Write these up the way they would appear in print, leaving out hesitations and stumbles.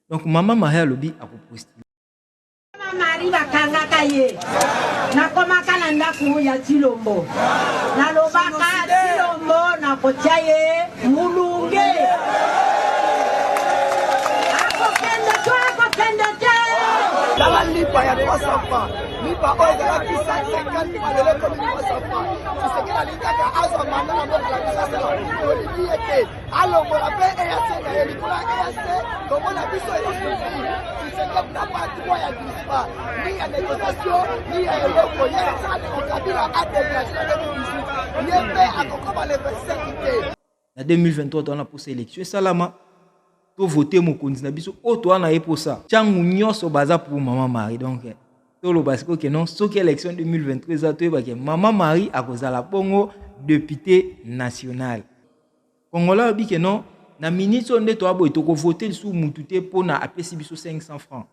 Donc maman Marie alobi akopostile. Marie bakangaka ye nakomaka na ndako ya Tilombo nalobaka Tilombo nakotia ye mulunge akokende te Dala lipa ya 300 francs lipa oyo ezalaki 150 maleleko mini 300 francs tisekela lingaka azwa manda na mboka la bisasela oliki ete alongola mpe EAC na ye likolo ya EAC komona biso ezosuki tisekela napa 3 ya dispa ni ya négociation ni ya eloko ye Kabila adégage na 2018 ye mpe akokoma le 25 te Na 2023 toana posa élection esalama to voter mokonzi na biso o toana ye posa changu nyonso baza pour maman Marie. Donc to lo basiko ke non soki élection 2023 za to ke maman Marie akozala bongo député national. Kongola bi ke non na minute onde to abo etoko voter sous mutute pona apesi biso 500 francs.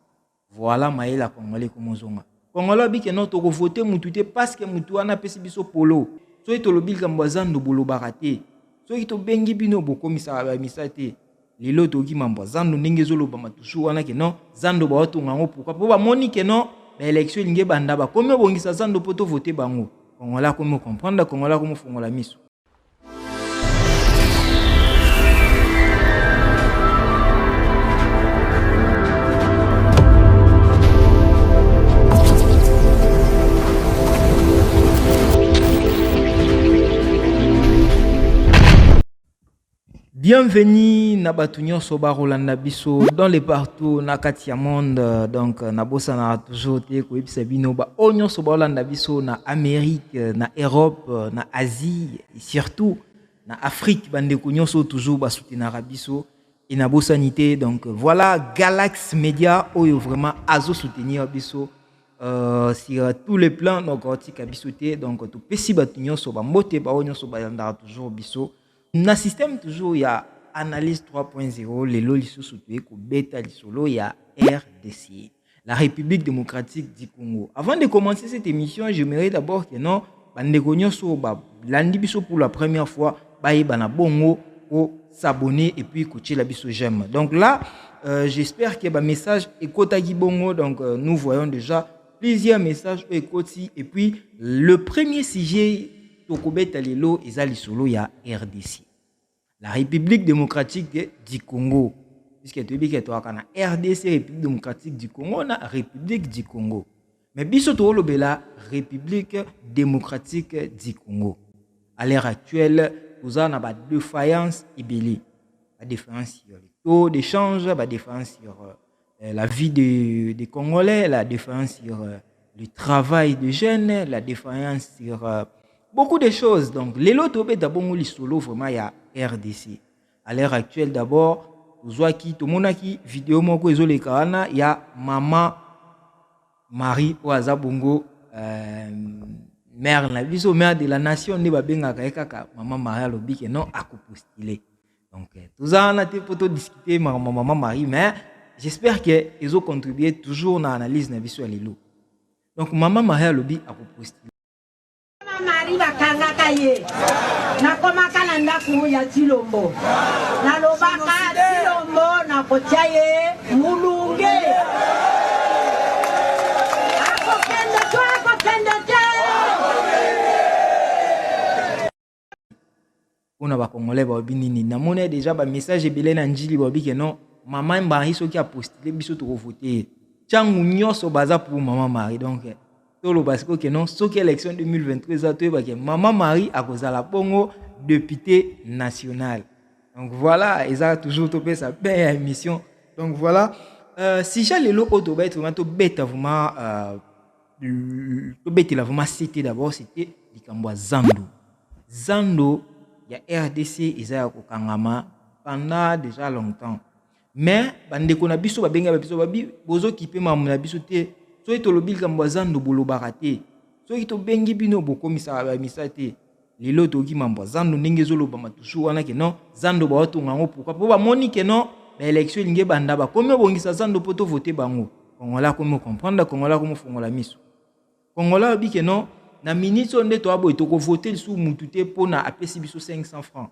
Voilà maïla congolais komozonga. Kongola bi ke non to voter mutute parce que mutu wana apesi biso polo. So to lobil kambazando bolo barate. So to bengi bino bokomisa ba misate. Lelo toki mambo zando ndenge zoloba matusu wana ke non zando ba otunga ngo pourquoi po ba moni ke non ba élection linge banda ba komi bongisa zando poto voter bango. Kongola komo comprendre kongola komo fongola miso. Bienvenue na Batunyo Soba Rolanda Biso dans les partout na katia monde. Donc na bossa na toujours te ko ebisa bino ba onyo Soba Rolanda Biso na Amérique, na Europe, na Asie et surtout na Afrique bande ko nyonso toujours ba soutenir biso et na bossa nité. Donc voilà Galax Media oyo vraiment azo soutenir biso sur tous les plans donc otika biso te donc to pesi Batunyo Soba mbote ba onyo Soba Rolanda toujours biso. Na système toujours il y a analyse 3.0 les lolis sous-soutenus ko bêta lisolo il y a RDC la République démocratique du Congo. Avant de commencer cette émission, j'aimerais d'abord que non bandeko nyonso ba landi biso pour la première fois ba bana bongo ko s'abonner et puis ko la biso j'aime. Donc là j'espère que ba message ekotaki bongo donc nous voyons déjà plusieurs messages ekoti et puis le premier sujet Tokobeta lelo ezali solo ya RDC. La République démocratique du Congo. Puisque tu dis que tu as RDC, République démocratique du Congo, na République du Congo. Mais biso to lobela République démocratique du Congo. À l'heure actuelle, nous avons ba défaillance ibeli. La défaillance sur le taux d'échange, la défaillance sur la vie des Congolais, la défaillance sur le travail des jeunes, la défaillance sur beaucoup de choses. Donc, les lots d'abord solo vraiment il y a RDC. À l'heure actuelle d'abord, vous voyez qui tout le monde qui vidéo moko ezole kana il y a maman Marie Oazabongo mère la biso mère de la nation ne babenga kaka maman Marie lobi que non a postulé. Donc tout ça on a été pour discuter maman Marie mais j'espère que ils ont contribué toujours dans l'analyse na biso lelo. Donc maman Marie lobi a postulé. Marie bakangaka ye nakomaka na ndako ya Tilombo nalobaka Tilombo nakotia ye mulunge akokende te on ba congolais ba binini na mona déjà ba message ebele na njili ba bi que non maman Marie soki a postulé biso to voter changu nyonso baza pour maman Marie. Donc tolo basiko ke non soki élection 2023 za to ba ke maman Marie akozala bongo député national. Donc voilà, ils ont toujours topé sa belle émission. Donc voilà, si j'ai le lot auto bête vraiment to bête vraiment to bête la vraiment cité d'abord c'était Likambwa Zando. Zando il y a RDC ils ont kokangama pendant déjà longtemps. Mais bande ko na biso ba benga ba biso ba bi bozo kipe mamu na biso te. So ito lobil kambwa Zando bolo barate. So ito bengi bino bokomisa ba misate. Lelo toki mambo Zando ndenge zoloba matusu wana ke non Zando ba otunga ngo pourquoi po ba moni ke non ba élection linge banda ba komi bongisa Zando poto voter bango. Kongola komo comprendre kongola komo fongola miso. Kongola bi ke non na minute onde to abo etoko voter sous mutute pona apesi biso 500 francs.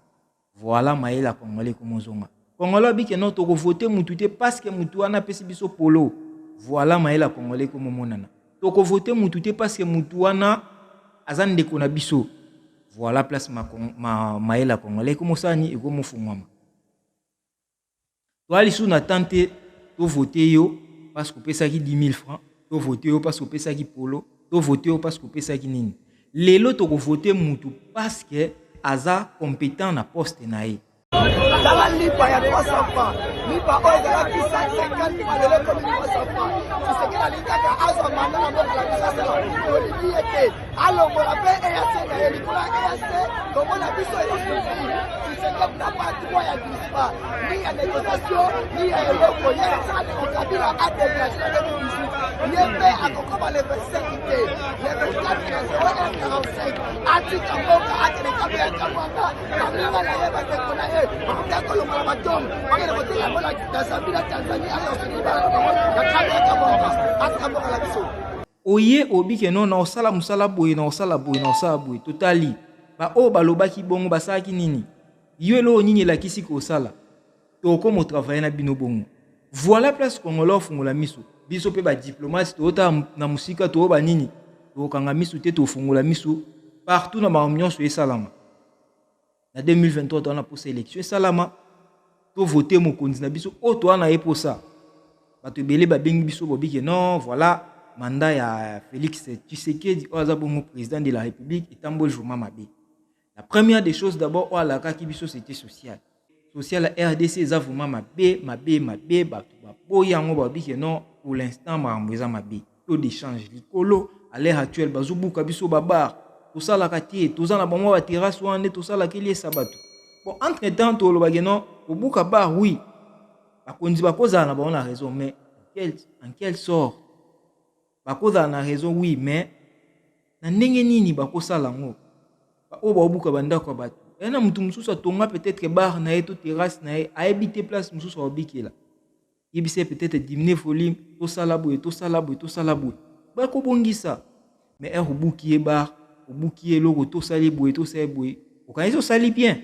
Voilà maïla congolais komozonga. Congolais bike non to voter mutu te parce que mutu wana pesi biso polo. Voilà maela congolais comme monana. To voter mutu te parce que mutu wana azande kona biso. Voilà place maela congolais comme ça ni ego mofungwama. To ali sou na tante to voter yo parce que pesa ki 10 000 francs, to voter yo parce que pesa ki polo, to voter yo parce que pesa ki nini. Lelo to voter mutu parce que aza compétent na poste na ye. Dans lipa ya 300 francs, lipa oyo ezalaki 150 malele komi 300 francs. Tshisekedi alingaka azwa manda na mboka na biso asala olingi ete alongola mpe EAC na ye likolo ya EAC komona biso ezosuki. Tshisekedi na pas droit ya dispa ni ya négociation ni ya eloko ye Kabila adégagé na 2018 ye mpe akokoma le 25 te le 24 na 0145 atika mboka akende Kabila ya Kamwanga bamanga na ye bandeko na ye kolongola batomi bakende kotela yango na Zambie na Tanzania akamboka na biso oye obike no na osala musala boye na osala boye totali ba o balobaki bongo basalaki nini yelo nini lakisi ko osala to komo travailler na bino bongo. Voilà place congolais fungola miso biso pe ba diplomate to ta na musika to ba nini to kanga miso te to fungola miso partout na ba nyonso esalama. Na 2023 on a posé élection salama to voter mokonzi na biso o to na eposa bato belé ba bengi biso bobike non voilà mandat ya Félix Tshisekedi oza bongo président de la République etambol jouma mabe. La première des choses d'abord o la ka ki biso c'était social la RDC eza vraiment mabe bato ba boya ngo bobike non pour l'instant maambeza mabe taux d'échange likolo à l'heure actuelle bazubuka biso babar tout ça la quartier tout ça na bon wa terrasse wana tout ça la kili sabato bon entre temps to lo bageno obuka bar oui bakonzi bakoza na bon la raison mais en quelle sorte bakoza na raison oui mais na ndenge nini bakosala ngo ba o ba obuka bandako bato ena mutu mususu atonga peut-être bar na eto terrasse na e habiter place mususu obikela yebise peut-être diminuer volume to sala boye bako bongisa mais obuki bar obuki eloko to sali boye okanisi sali bien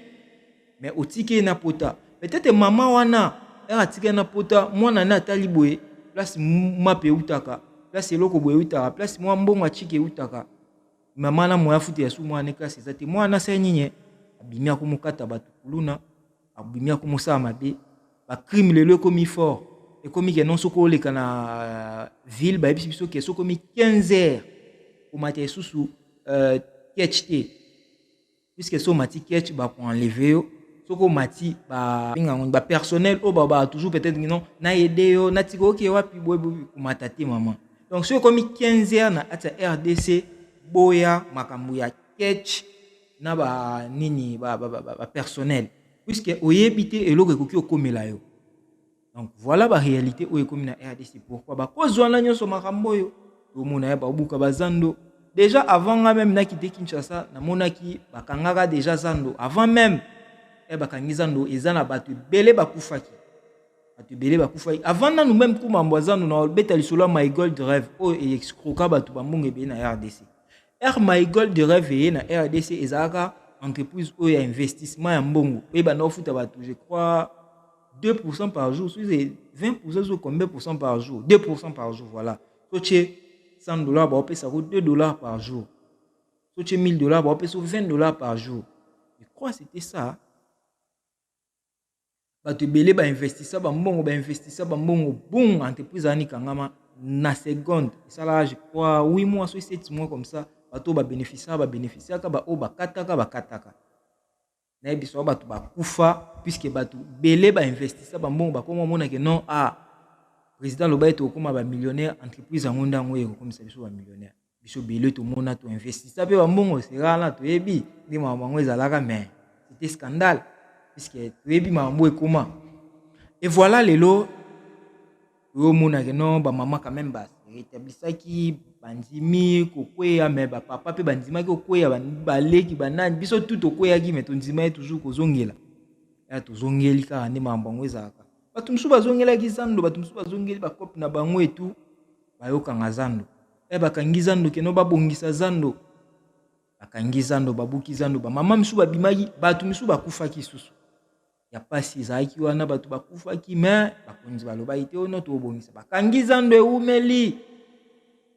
mais otike na pota peut-être maman wana atike na pota mwana na tali boye place mape utaka place eloko boye utaka place mwa mbongo achike utaka maman na moya futi ya su mwana kasi zate mwana sa nyinye abimia ko mukata batu kuluna abimia ko musama mabe ba crime lelo komi fort et komi ke non soko leka na ville ba biso ke soko mi 15 heures au matin susu ketchte puisque so mati ketch ba pour enlever yo soko mati ba personnel o ba toujours peut-être non na aider yo na tiko ke wapi boy ko matati maman donc so comme 15 heures na ata RDC boya makambu ya ketch na ba nini ba personnel puisque oyebité eloko ekoki okomela yo. Donc voilà la réalité où est comme na RDC pourquoi ba kozwana nyoso makambo yo to mona ya ba buka bazando. Déjà avant même na kité Kinshasa na monaki bakangaka déjà zando avant même bakangi zando ezana batu belé bakufaki avant na nous même kuma mbwazando na beta lisolo My Gold Rêve o escroka batu bambonge be na RDC My Gold Rêve na RDC ezaka entreprise o ya investissement ya mbongo e ba na futa batu je crois 2% par jour, c'est 20% ou combien % par jour? 2% par jour, voilà. So tu $100, bah, on paye ça $2 par jour. So tu $1000, bah, on paye ça $20 par jour. Je crois que c'était ça. Bah, tu belé, bah, investir ça, bah, bon, entreprise ani kangama, na seconde. Ça là, je crois, 8 mois, 7 mois comme ça, bah, tu vas bénéficier, bah, kataka. Na biso batu ba kufa puisque batu belé ba investissa ba mbongo ba koma mona ke non président loba eto koma ba millionnaire entreprise ngonda ngoye comme ça biso ba millionnaire biso belé to mona to investissa pe ba mbongo sera to yebi ndi mama ngo ezalaka mais c'était scandale puisque to yebi mambo ekoma et voilà lelo yo mona ke non ba mama quand même ba rétablissaki bandimi kokweya me ba papa pe bandima ki kokweya baleki banani biso tout okweya ki me tondima toujours kozongela ya tozongeli ka ndi mambango ezaka batu musu bazongela ki zando batu musu bazongeli ba kopi na bango etu bayoka nga zando bakangi zando keno babongisa zando bakangi zando babuki zando ba mama musu babimaki batu musu bakufaki susu ya pasi ezalaki wana bato bakufaki me bakonzi baloba ete ono tobongisa bakangi zando eumeli.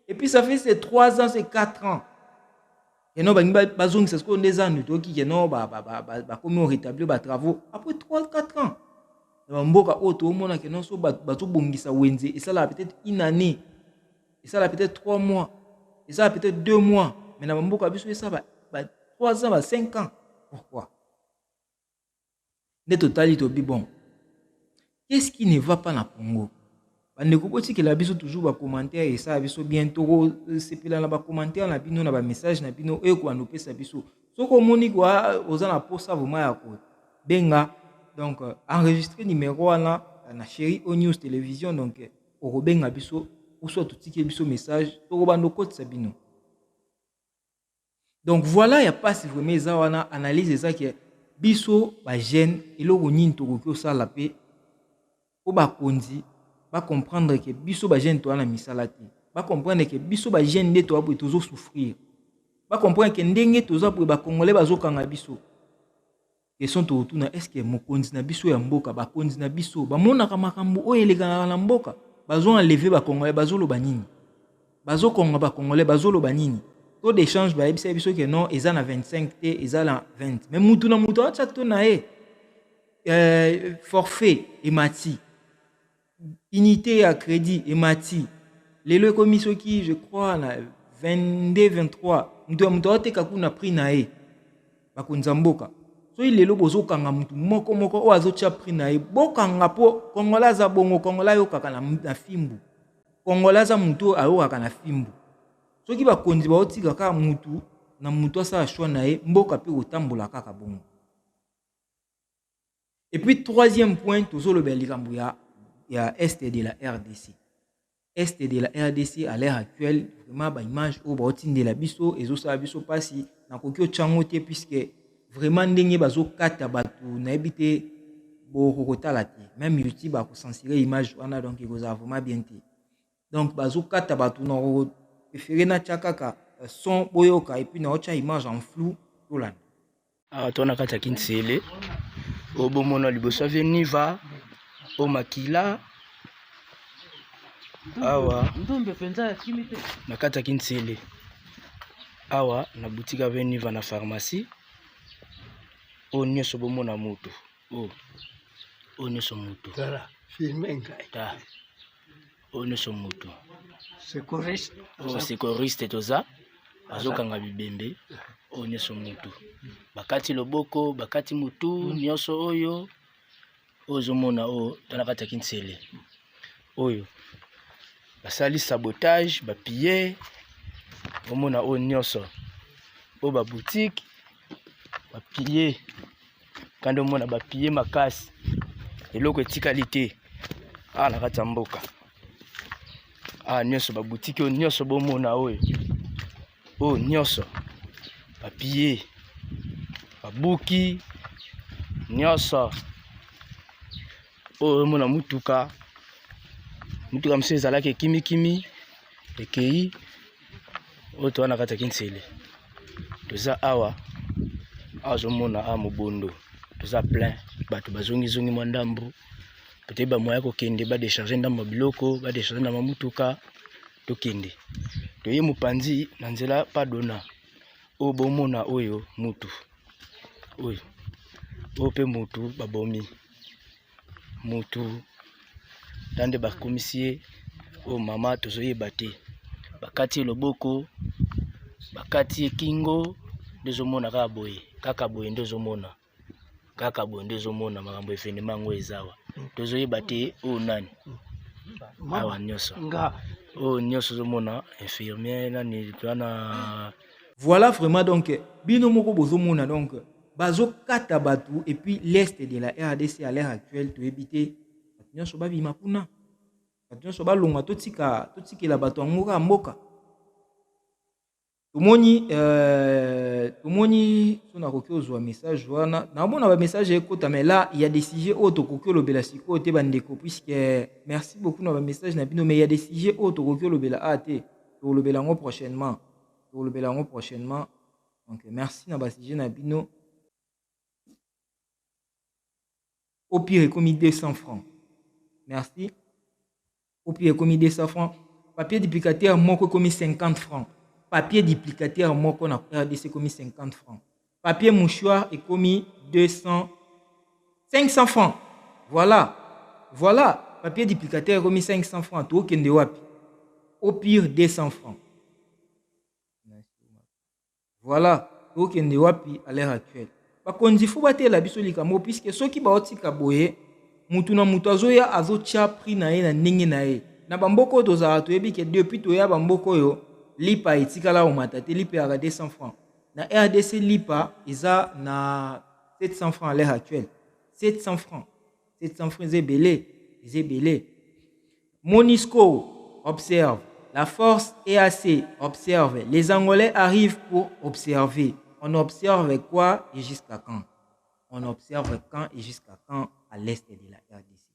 Et puis ça fait ces 3 ans, ces 4 ans. Et non, bazongisa ce qu'on des ans, toki que non, comme on rétablit les travaux après 3-4 ans. Mboka auto mona que non so bato bongisa wenze et ça là peut-être une année. Et ça là peut-être 3 mois. Et ça là peut-être 2 mois. Mais na mboka biso ça 3 ans, 5 ans. Pourquoi? Ne totalité bon. Qu'est-ce qui ne va pas dans Congo? Bandeko boti que la biso toujours ba commentaire et ça biso bientôt c'est pila na ba commentaire na bino na ba message na bino e ko anopesa biso. Soko moni kwa ozana posa vraiment ya ko benga donc enregistrer numéro na Chéri O News télévision donc o benga biso ou soit tutike biso message to bando koti sa bino. Donc voilà, il y a pas si vraiment ça wana analyse ça que biso ba jeune eloko nini to ko ça la paix o ba konzi va comprendre que biso ba jeune to na misala te, va comprendre que biso ba jeune nde to abo tozo souffrir, va comprendre que ndenge toza po ba congolais bazokanga biso. Question to tuna est-ce que mokonzi na biso ya mboka ba konzi na biso ba monaka makambo o elekana na mboka bazo enlever ba congolais bazolo banini bazo konga ba congolais bazolo banini taux d'échange ba ebisa biso que non eza na 25 te eza na 20 mais mutu na mutu acha to na forfait et mati unité à crédit et mati les le commission qui je crois na 22 23 mutu ateka kuna prix na bakonza mboka so il lelo bozo kanga mutu moko o azocha prix na bokanga po kongola za bongo kongola yo kaka na fimbu kongola za mutu ayo kaka na fimbu soki bakonzi baotika kaka mutu na mutu asa choix na mboka pe otambola kaka bongo. Et puis troisième point tozo le belikambu ya est de la RDC. Est de la RDC à l'heure actuelle, vraiment, ba image au baotine de la biso, et zo biso pasi, na kokyo changote, puisque vraiment, ndenge bazo kata batu, na ebite, bo kokota la te. Même YouTube a censuré image, on a donc, il vous a vraiment bien te. Donc, bazo kata batu, na préféré na chakaka, son boyoka, et puis na ocha image en flou, tout là. Ah, toi, na kata kinsele, au bon moment, liboso veniva, au makila, awa na kata kinsele awa na boutique veniva na pharmacie o nyoso bomona mutu o nyoso mutu Tara, filmenga. ta o nyoso mutu Secouriste. o secouriste toza azokanga bibembe o nyoso mutu bakati loboko bakati mutu nyoso oyo ozomona o tana kata kinsele oyo basali sabotage bapiller omona o nyoso o ba boutique bapiller kando mona bapiller makasi eloko etikali te na kati ya mboka nyoso ba boutique o nyoso bomona oyo o nyoso bapiller babuki nyoso o mona mutuka mse ezalaki kimikimi ekei oyo towana kati ya kinsele toza awa azomona mobondo toza plein bato bazongizongi mwa ndambo peut-être bamoya kokende badecharge ndambo biloko badecharge na mamutuka tokende toye mopanzi na nzela padona oyo bomona oyo mutu oyo mpe mutu babomi mutu tande bakomisie o mama tozoyeba te bakati loboko bakati ekingo ndezomona kaka boye ndezomona makambo efenema ngo ezawa tozoyeba te o nani awa nyoso o nyoso zomona infirmière nani twana. Voilà vraiment donc bino moko bozomona donc bazo kata batu et puis l'est de la RDC à l'heure actuelle to éviter nyonso babima kuna nyonso balonga totikela bato yango ka mboka tomoni sona koki ozwa message wana naomona ba message ekota mais là il y a des sujets auto koki olobela siko te bandeko puisque merci beaucoup na ba message na bino mais il y a des sujets auto koki olobela te tolobela ngo prochainement donc merci na ba sujet na bino. Au pire, il commis 200 francs. Merci. Au pire, il commis 200 francs. Papier duplicateur, moi, commis 50 francs. Papier duplicateur, moi, qu'on a RDC commis 50 francs. Papier mouchoir, est commis 500 francs. Voilà. Voilà. Papier duplicateur, commis 500 francs. Tout au wapi. Au pire, 200 francs. Voilà. Tout au wapi à l'heure actuelle. Par contre, il faut battre la biso likamo, puisque ceux qui baoti kaboye, mutu na mutu azoya azotia prix na ye na ndenge na ye. Na bamboko tozala toyebi ke depuis toya bamboko yo lipa etikala o matate lipa à 200 francs. Na RDC lipa eza na 700 francs à l'heure actuelle. 700 francs. 700 francs c'est belé. Monisco observe. La force EAC observe. Les Angolais arrivent pour observer. On observe quoi et jusqu'à quand? On observe quand et jusqu'à quand à l'est de la RDC.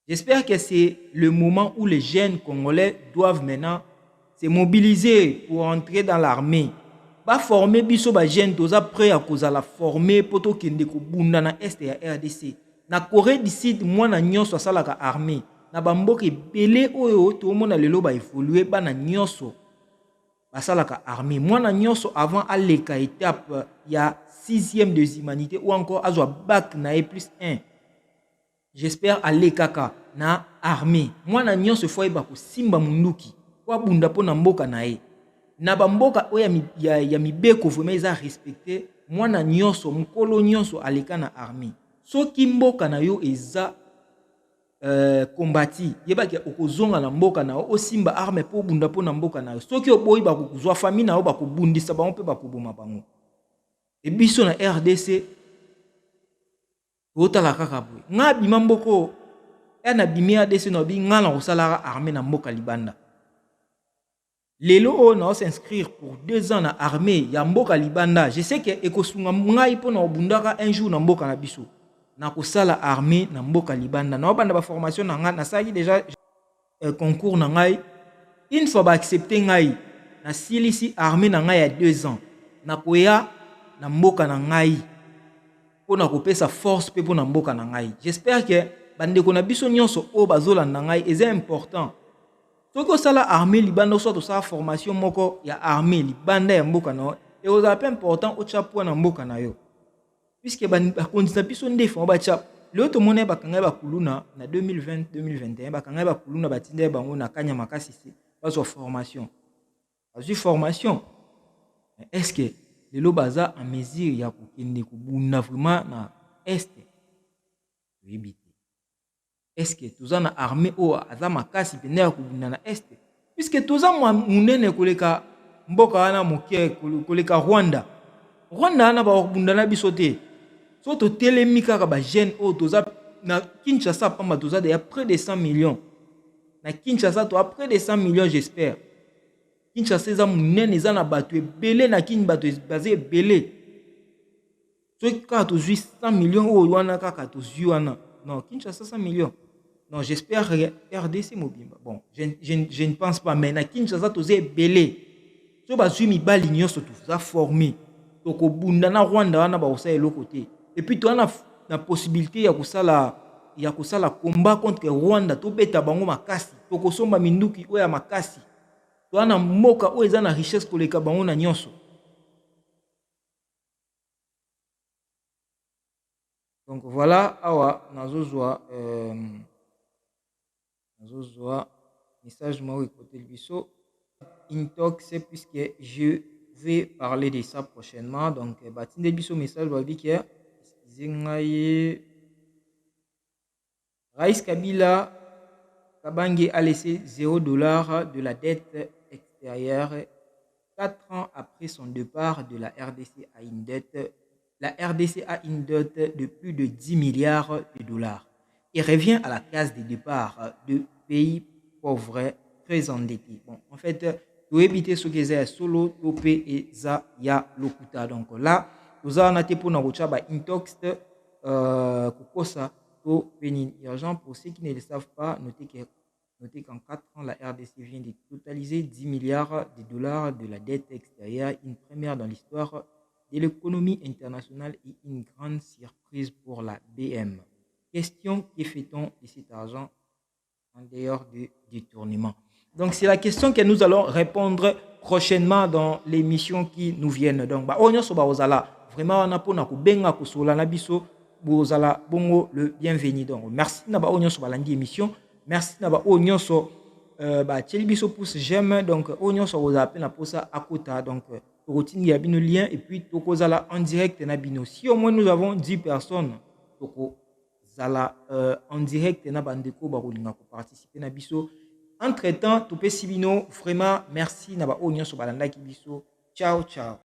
J'espère que c'est le moment où les jeunes Congolais doivent maintenant se mobiliser pour entrer dans l'armée. Ba former biso ba jeunes toza prêt à cause la former poto kende ko bunda na est ya RDC. Na Corée du Sud moi na nyonso asalaka armée. Na bamboka ebele oyo to mona lelo ba évoluer ba na nyonso basalaka armée. Moi na nyonso avant aleka étape ya 6e des humanités ou encore azwa bac na E+1. J'espère alekaka na armée. Moi na nyonso foi ba ko simba munduki. Kwa bunda po na mboka na ye. Na bamboka oya ya mibeko vraiment eza respecté. Moi na nyonso mukolo nyonso aleka na armée. Soki mboka na yo eza kombati yeba ke okozonga na mboka na o simba arme po bunda po na mboka na soki oboyi ba kozwa famille na o ba kobundisa bango pe ba koboma bango e biso na RDC otala kaka boy nga bima mboko na bimi RDC no bi nga na kosalara armée na mboka libanda lelo o na s'inscrire pour 2 ans na armée ya mboka libanda. Je sais que ekosunga ngai po na obundaka un jour na mboka na biso na kosala armée na mboka libanda na banda ba formation na ngai na sali déjà concours na ngai une fois ba accepter ngai na silisi armée na ngai ya 2 ans na koya na mboka na ngai po na kopesa force pe po na mboka na ngai. J'espère que bandeko na biso nyonso o bazola na ngai est important. Soki osala armée libanda soit osala formation moko ya armée libanda ya mboka na yo et oza peu important o chapo na mboka na yo. Puisque bakondisa biso ndefa bacha leo to mona bakanga bakuluna na 2020 2021 bakanga bakuluna batinde bango na kanya makasi bazo formation. Bazo formation. Est-ce que lelo baza en mesure ya kokende kubuna vraiment na est? Oui. Est-ce que tous en armée ou aza makasi pende ya kubuna na est? Puisque tous en munene koleka mboka ana mokie koleka Rwanda. Rwanda ana ba kubunda na biso te. Soto telemika ka ba jeune o toza na Kinshasa pamba toza de près de 100 millions. Na Kinshasa to près de 100 millions j'espère. Kinshasa eza munene eza na bato ebele na kin bato basé ebele. So ka to 100 millions o wana kaka to wana. Non, Kinshasa 100 millions. Non, j'espère RDC mobimba. Bon, je ne pense pas mais na Kinshasa to ze ebele. So ba zui mibali nyonso to za formé. To ko bunda na Rwanda wana ba osa eloko te. Et puis tu as la possibilité ya kusala combat contre Rwanda to beta bango makasi to kosomba minduki oya makasi to ana moka o eza na richesse koleka bango na nyonso. Donc voilà awa nazozwa message moi côté biso intox puisque je vais parler de ça prochainement. Donc batinde biso message va dire que Raïs Kabila Kabange a laissé $0 de la dette extérieure 4 ans après son départ de la RDC à une dette. La RDC a une dette de plus de 10 milliards de dollars et revient à la case de départ de pays pauvres très endettés. Bon, en fait, pour éviter ce que c'est solo, topé et za ya lokuta. Donc là, nous avons été pour nous intox kukosa to penin urgent. Pour ceux qui ne le savent pas, notez qu'en 4 ans, la RDC vient de totaliser 10 milliards de dollars de la dette extérieure, une première dans l'histoire de l'économie internationale et une grande surprise pour la BM. question, que fait-on de cet argent en dehors du détournement? Donc, c'est la question que nous allons répondre prochainement dans l'émission qui nous viennent. Donc, on y a vraiment on a pour na kubenga kusola na biso bozala bongo le bienvenu. Donc, merci na ba onyo so balandi émission. Merci na ba onyo so ba tcheli biso pouce j'aime. Donc, onyo so vous appelle na posa akota. Donc, routine ya bino lien et puis toko zala en direct na bino. Si au moins nous avons 10 personnes toko zala en direct na bandeko ba rolinga ko participer na biso. Entre-temps, Topé Sibino, vraiment merci na ba onyo so balanda ki biso. Ciao ciao.